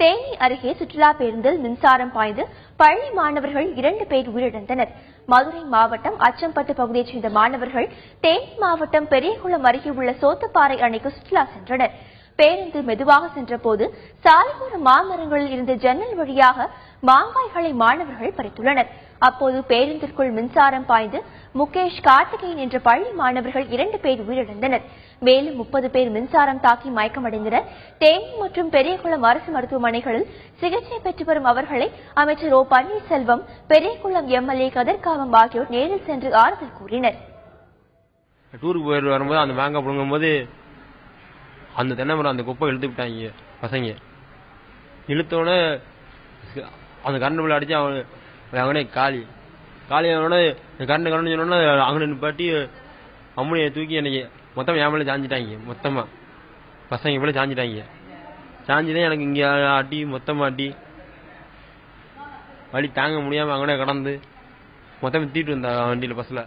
தேனி அருகே சுற்றுலா பேருந்தில் மின்சாரம் பாய்ந்து பள்ளி மாணவர்கள் 2 பேர் உயிரிழந்தனர். மதுரை மாவட்டம் அச்சம்பட்டு பகுதியைச் சேர்ந்த மாணவர்கள் தேனி மாவட்டம் பெரியகுளம் அருகே உள்ள சோத்துப்பாறை அணைக்கு சுற்றுலா சென்றனர். பேருந்து மெதுவாக சென்றபோது சாலையோர மாமரங்களில் இருந்த ஜன்னல் வழியாக மாங்காய்களை மாணவர்கள் பறித்துள்ளனர். அப்போது பேருந்திற்குள் மின்சாரம் பாய்ந்து முகேஷ், கார்த்திகேயன் என்ற பள்ளி மாணவர்கள் 2 பேர் உயிரிழந்தனர். மேலும் 30 பேர் மின்சாரம் தாக்கி மயக்கமடைந்தனர். தேனி மற்றும் பெரியகுளம் அரசு மருத்துவமனைகளில் சிகிச்சை பெற்று வரும் அவர்களை அமைச்சர் ஓ பன்னீர்செல்வம், பெரியகுளம் எம்எல்ஏ கதிர்காமம் ஆகியோர் நேரில் சென்று ஆறுதல் கூறினர். டூருக்கு போயிட்டு வரும்போது அந்த மாங்காய் புடுங்கும் போது அந்த தென்னை மரம் அந்த குப்பை இழுத்து விட்டாங்க பசங்க. இழுத்தோடனே அந்த கரண்ட் பிள்ளை அடிச்சு அவனே காலியோட கரண்ட் சொன்னோன்னா அங்கே நிப்பாட்டி அம்மனியை தூக்கி எனக்கு மொத்தம் என் மேலே சாஞ்சிட்டாங்க. மொத்தமா பசங்க மேலே சாஞ்சிட்டாங்க. சாஞ்சிதான் எனக்கு இங்கே அடி மொத்தமாக அடி வலி தாங்க முடியாமல் அங்கனே கடந்து மொத்தம் தீட்டு வந்தா வண்டியில் பஸ்ஸில்.